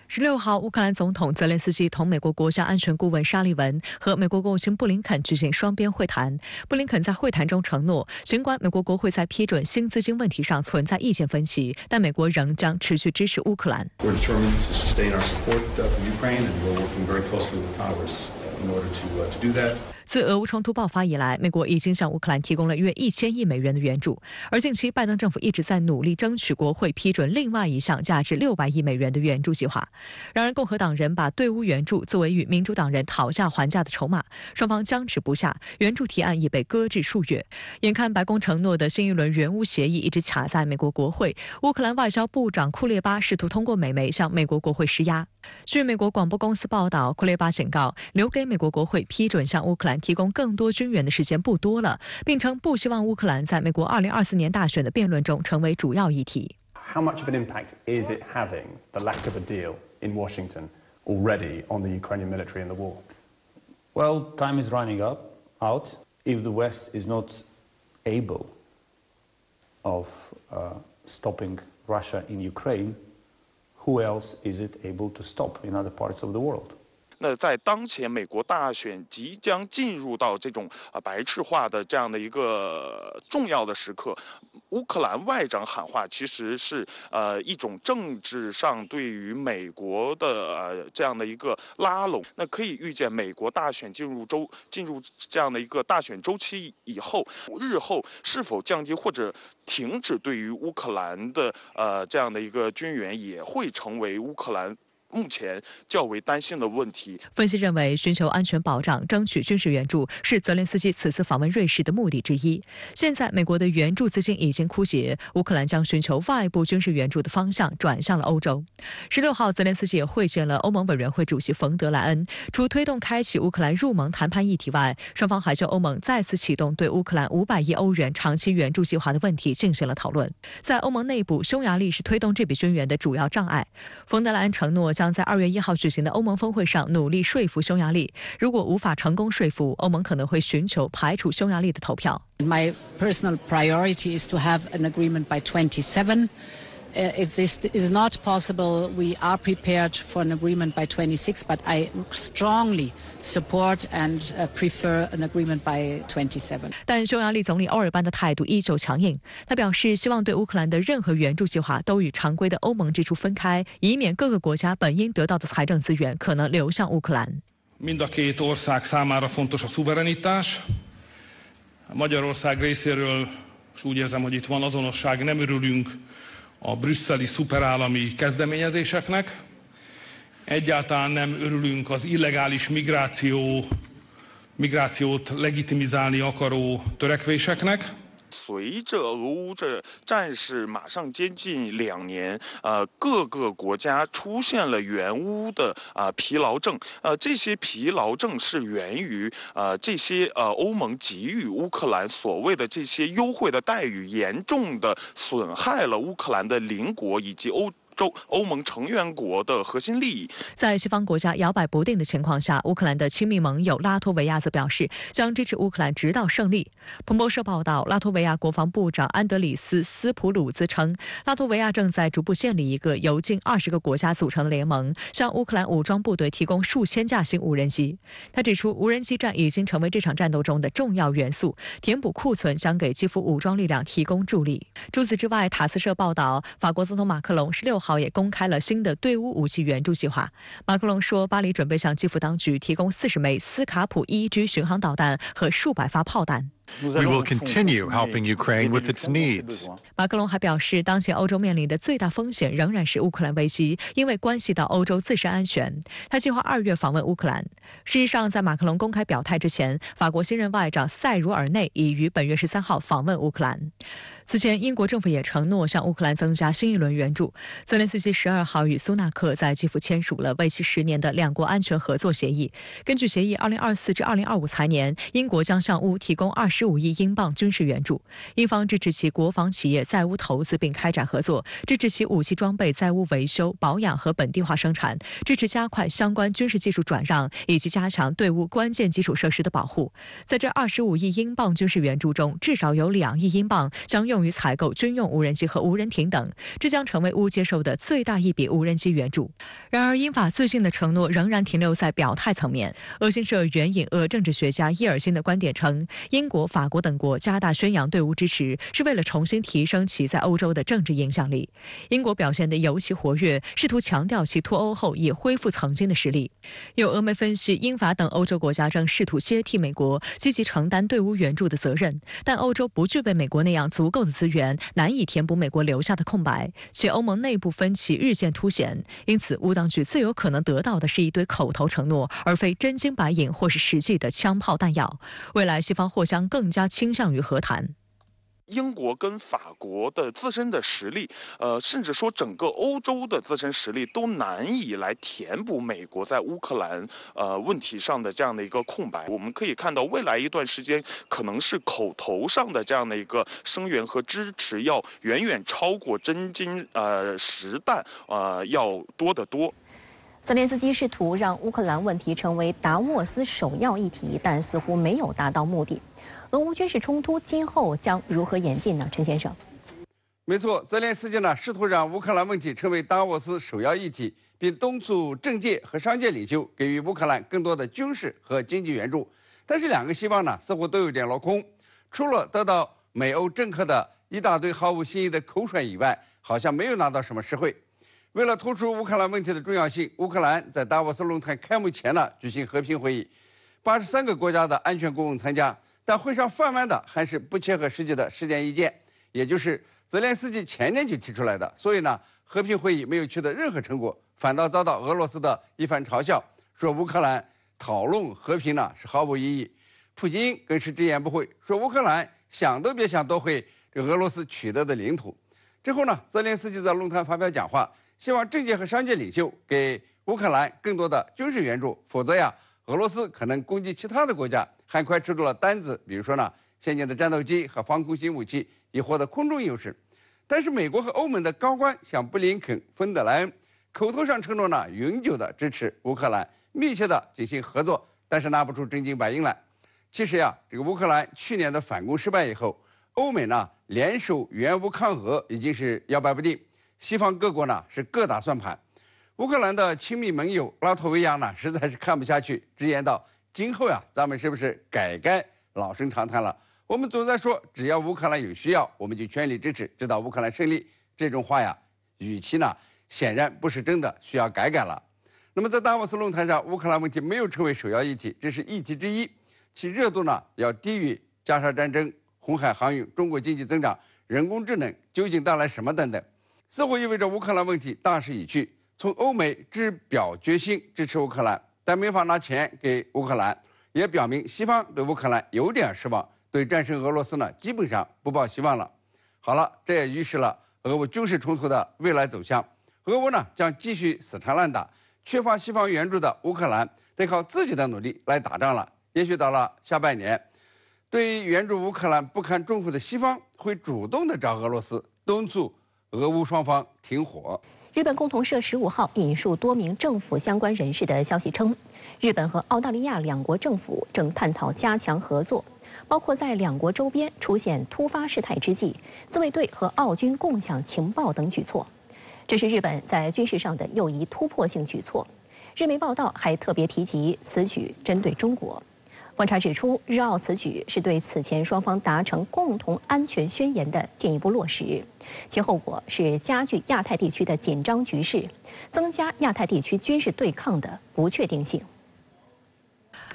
16号，乌克兰总统泽连斯基同美国国家安全顾问沙利文和美国国务卿布林肯举行双边会谈。布林肯在会谈中承诺，尽管美国国会在批准新资金问题上存在意见分歧，但美国仍将持续支持乌克兰。自俄乌冲突爆发以来，美国已经向乌克兰提供了约1000亿美元的援助，而近期拜登政府一直在努力争取国会批准另外一项价值600亿美元的援助计划。然而，共和党人把对乌援助作为与民主党人讨价还价的筹码，双方僵持不下，援助提案已被搁置数月。眼看白宫承诺的新一轮援乌协议一直卡在美国国会，乌克兰外交部长库列巴试图通过美媒向美国国会施压。据美国广播公司报道，库列巴警告，留给美国国会批准向乌克兰提供更多军援的时间不多了，并称不希望乌克兰在美国2024年大选的辩论中成为主要议题。how much of an impact is it having, the lack of a deal in Washington already on the Ukrainian military and the war? Well, time is running out. If the West is not able of stopping Russia in Ukraine, who else is it able to stop in other parts of the world? 那在当前美国大选即将进入到这种白质化的这样的一个重要的时刻，乌克兰外长喊话其实是一种政治上对于美国的这样的一个拉拢。那可以预见，美国大选进入这样的一个大选周期以后，日后是否降低或者停止对于乌克兰的这样的一个军援，也会成为乌克兰 目前较为担心的问题。分析认为，寻求安全保障、争取军事援助是泽连斯基此次访问瑞士的目的之一。现在，美国的援助资金已经枯竭，乌克兰将寻求外部军事援助的方向转向了欧洲。16号，泽连斯基也会见了欧盟委员会主席冯德莱恩。除推动开启乌克兰入盟谈判议题外，双方还就欧盟再次启动对乌克兰500亿欧元长期援助计划的问题进行了讨论。在欧盟内部，匈牙利是推动这笔军援的主要障碍。冯德莱恩承诺 将在2月1号举行的欧盟峰会上努力说服匈牙利。如果无法成功说服，欧盟可能会寻求排除匈牙利的投票。My personal priority is to have an agreement by 27. If this is not possible, we are prepared for an agreement by 26, but I strongly support and prefer an agreement by 27. 但匈牙利总理欧尔班的态度依旧强硬，他表示希望对乌克兰的任何援助计划都与常规的欧盟支出分开，以免各个国家本应得到的财政资源可能流向乌克兰。Mind a két ország számára fontos a szuverenitás. Magyarország részéről és úgy érzem, hogy itt van azonosság, nem örülünk a brüsszeli szuperállami kezdeményezéseknek. Egyáltalán nem örülünk az illegális migrációt legitimizálni akaró törekvéseknek. 随着俄乌这战事马上接近2年，各个国家出现了援乌的疲劳症，这些疲劳症是源于这些欧盟给予乌克兰所谓的这些优惠的待遇，严重的损害了乌克兰的邻国以及欧盟成员国的核心利益。在西方国家摇摆不定的情况下，乌克兰的亲密盟友拉脱维亚则表示将支持乌克兰直到胜利。彭博社报道，拉脱维亚国防部长安德里斯·斯普鲁兹称，拉脱维亚正在逐步建立一个由近20个国家组成的联盟，向乌克兰武装部队提供数千架新无人机。他指出，无人机战已经成为这场战斗中的重要元素，填补库存将给基辅武装力量提供助力。除此之外，塔斯社报道，法国总统马克龙16号也公开了新的对乌武器援助计划。马克龙说，巴黎准备向基辅当局提供40枚斯卡普1G 巡航导弹和数百发炮弹。 We will continue helping Ukraine with its needs. 马克龙还表示，当前欧洲面临的最大风险仍然是乌克兰危机，因为关系到欧洲自身安全。他计划2月访问乌克兰。事实上，在马克龙公开表态之前，法国新任外长塞茹尔内已于本月13号访问乌克兰。此前，英国政府也承诺向乌克兰增加新一轮援助。泽连斯基12号与苏纳克在基辅签署了为期10年的两国安全合作协议。根据协议，2024至2025财年，英国将向乌提供25亿英镑军事援助。英方支持其国防企业在乌投资并开展合作，支持其武器装备在乌维修、保养和本地化生产，支持加快相关军事技术转让，以及加强对乌关键基础设施的保护。在这25亿英镑军事援助中，至少有2亿英镑将用于采购军用无人机和无人艇等，这将成为乌接受的最大一笔无人机援助。然而，英法最近的承诺仍然停留在表态层面。俄新社援引俄政治学家伊尔辛的观点称，英国、法国等国加大宣扬对乌支持，是为了重新提升其在欧洲的政治影响力。英国表现得尤其活跃，试图强调其脱欧后也恢复曾经的实力。有俄媒分析，英法等欧洲国家正试图接替美国，积极承担对乌援助的责任，但欧洲不具备美国那样足够的资源，难以填补美国留下的空白，且欧盟内部分歧日渐凸显。因此，乌当局最有可能得到的是一堆口头承诺，而非真金白银或是实际的枪炮弹药。未来，西方或将更加倾向于和谈。英国跟法国的自身的实力，甚至说整个欧洲的自身实力都难以来填补美国在乌克兰问题上的这样的一个空白。我们可以看到，未来一段时间可能是口头上的这样的一个声援和支持要远远超过真金实弹要多得多。泽连斯基试图让乌克兰问题成为达沃斯首要议题，但似乎没有达到目的。俄乌军事冲突今后将如何演进呢？陈先生，没错，泽连斯基呢试图让乌克兰问题成为达沃斯首要议题，并敦促政界和商界领袖给予乌克兰更多的军事和经济援助。但是两个希望呢似乎都有点落空，除了得到美欧政客的一大堆毫无新意的口水以外，好像没有拿到什么实惠。为了突出乌克兰问题的重要性，乌克兰在达沃斯论坛开幕前呢举行和平会议，83个国家的安全顾问参加。但会上泛滥的还是不切合实际的实践意见，也就是泽连斯基前年就提出来的。所以呢，和平会议没有取得任何成果，反倒遭到俄罗斯的一番嘲笑，说乌克兰讨论和平呢是毫无意义。普京更是直言不讳，说乌克兰想都别想夺回这俄罗斯取得的领土。之后呢，泽连斯基在论坛发表讲话，希望政界和商界领袖给乌克兰更多的军事援助，否则呀，俄罗斯可能攻击其他的国家。很快吃住了单子，比如说呢，先进的战斗机和防空型武器以获得空中优势。但是美国和欧盟的高官像布林肯、芬德莱恩，口头上承诺呢永久的支持乌克兰，密切的进行合作，但是拿不出真金白银来。其实呀，这个乌克兰去年的反攻失败以后，欧美呢联手援乌抗俄已经是摇摆不定，西方各国呢是各打算盘。乌克兰的亲密盟友拉脱维亚呢实在是看不下去，直言道：今后呀，咱们是不是该老生常谈了？我们总在说，只要乌克兰有需要，我们就全力支持，直到乌克兰胜利。这种话呀，语气呢，显然不是真的，需要改了。那么在达沃斯论坛上，乌克兰问题没有成为首要议题，这是议题之一，其热度呢要低于加沙战争、红海航运、中国经济增长、人工智能究竟带来什么等等，似乎意味着乌克兰问题大势已去。从欧美只表决心支持乌克兰，但没法拿钱给乌克兰，也表明西方对乌克兰有点失望，对战胜俄罗斯呢基本上不抱希望了。好了，这也预示了俄乌军事冲突的未来走向。俄乌呢将继续死缠烂打，缺乏西方援助的乌克兰得靠自己的努力来打仗了。也许到了下半年，对于援助乌克兰不堪重负的西方会主动的找俄罗斯敦促俄乌双方停火。日本共同社15号引述多名政府相关人士的消息称，日本和澳大利亚两国政府正探讨加强合作，包括在两国周边出现突发事态之际，自卫队和澳军共享情报等举措。这是日本在军事上的又一突破性举措。日媒报道还特别提及此举针对中国。观察指出，日澳此举是对此前双方达成共同安全宣言的进一步落实，其后果是加剧亚太地区的紧张局势，增加亚太地区军事对抗的不确定性。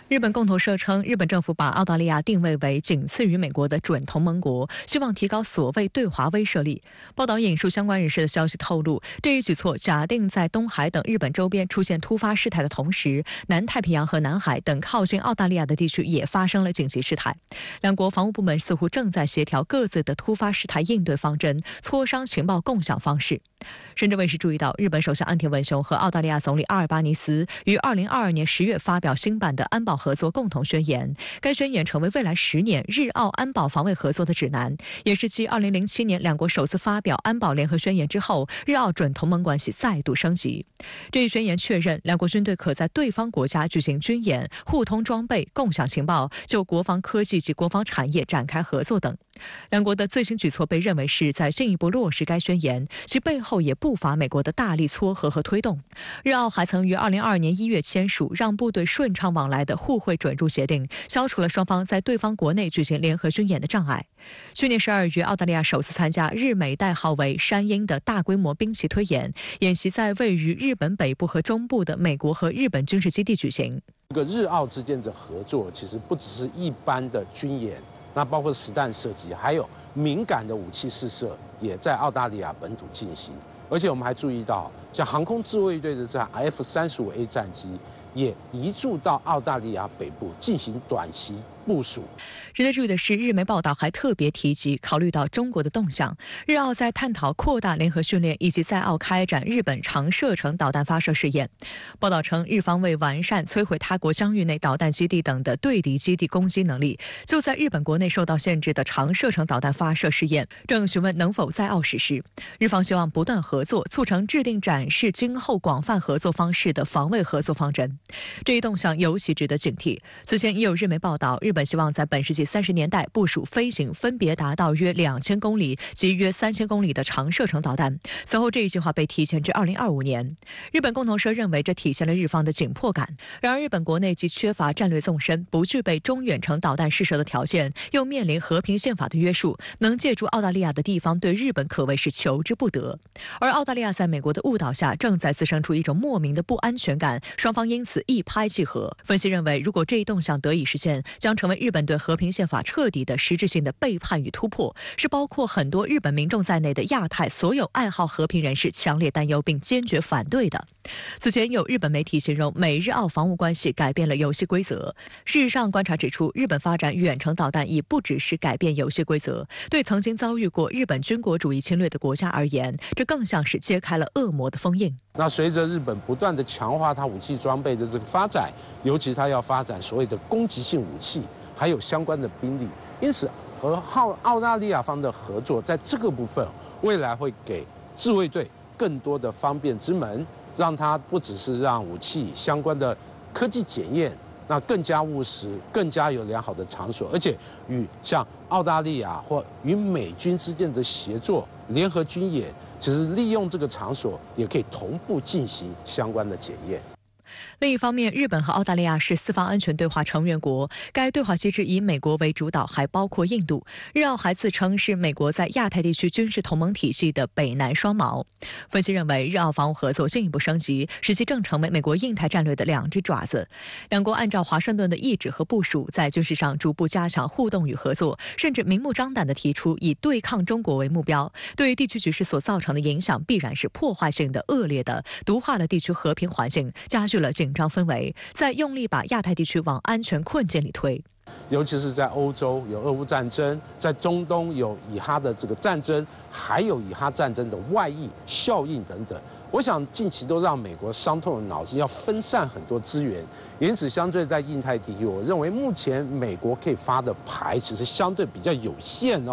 日本共同社称，日本政府把澳大利亚定位为仅次于美国的准同盟国，希望提高所谓对华威慑力。报道引述相关人士的消息透露，这一举措假定在东海等日本周边出现突发事态的同时，南太平洋和南海等靠近澳大利亚的地区也发生了紧急事态。两国防务部门似乎正在协调各自的突发事态应对方针，磋商情报共享方式。深圳卫视注意到，日本首相岸田文雄和澳大利亚总理阿尔巴尼斯于2022年10月发表新版的安保合作共同宣言，该宣言成为未来10年日澳安保防卫合作的指南，也是继2007年两国首次发表安保联合宣言之后，日澳准同盟关系再度升级。这一宣言确认，两国军队可在对方国家举行军演、互通装备、共享情报、就国防科技及国防产业展开合作等。两国的最新举措被认为是在进一步落实该宣言，其背后也不乏美国的大力撮合和推动。日澳还曾于2022年1月签署让部队顺畅往来的互惠准入协定，消除了双方在对方国内举行联合军演的障碍。去年12月，澳大利亚首次参加日美代号为山鹰的大规模兵棋推演，演习在位于日本北部和中部的美国和日本军事基地举行。这个日澳之间的合作其实不只是一般的军演，那包括实弹射击，还有敏感的武器试射也在澳大利亚本土进行。而且我们还注意到，像航空自卫队的这 F-35A 战机也移驻到澳大利亚北部进行短期部署。值得注意的是，日媒报道还特别提及，考虑到中国的动向，日澳在探讨扩大联合训练以及在澳开展日本长射程导弹发射试验。报道称，日方为完善摧毁他国疆域内导弹基地等的对敌基地攻击能力，就在日本国内受到限制的长射程导弹发射试验，正询问能否在澳实施。日方希望不断合作，促成制定展示今后广泛合作方式的防卫合作方针。这一动向尤其值得警惕。此前也有日媒报道，日本希望在本世纪30年代部署飞行分别达到约2000公里及约3000公里的长射程导弹，此后这一计划被提前至2025年。日本共同社认为这体现了日方的紧迫感。然而日本国内既缺乏战略纵深，不具备中远程导弹试射的条件，又面临和平宪法的约束，能借助澳大利亚的地方对日本可谓是求之不得。而澳大利亚在美国的误导下，正在滋生出一种莫名的不安全感，双方因此一拍即合。分析认为，如果这一动向得以实现，将成为日本对和平宪法彻底的实质性的背叛与突破，是包括很多日本民众在内的亚太所有爱好和平人士强烈担忧并坚决反对的。此前有日本媒体形容美日澳防务关系改变了游戏规则。事实上，观察指出，日本发展远程导弹已不只是改变游戏规则，对曾经遭遇过日本军国主义侵略的国家而言，这更像是揭开了恶魔的封印。那随着日本不断的强化它武器装备的这个发展，尤其它要发展所谓的攻击性武器，还有相关的兵力，因此和澳大利亚方的合作，在这个部分未来会给自卫队更多的方便之门，让它不只是让武器相关的科技检验那更加务实，更加有良好的场所，而且与像澳大利亚或与美军之间的协作、联合军演，其实利用这个场所也可以同步进行相关的检验。另一方面，日本和澳大利亚是四方安全对话成员国，该对话机制以美国为主导，还包括印度。日澳还自称是美国在亚太地区军事同盟体系的北南双锚。分析认为，日澳防务合作进一步升级，使其正成为美国印太战略的两只爪子。两国按照华盛顿的意志和部署，在军事上逐步加强互动与合作，甚至明目张胆地提出以对抗中国为目标，对地区局势所造成的影响必然是破坏性的、恶劣的，毒化了地区和平环境，加剧了紧张氛围，在用力把亚太地区往安全困境里推。尤其是在欧洲有俄乌战争，在中东有以哈的这个战争，还有以哈战争的外溢效应等等，我想近期都让美国伤透了脑筋，要分散很多资源。因此，相对在印太地区，我认为目前美国可以发的牌其实相对比较有限哦。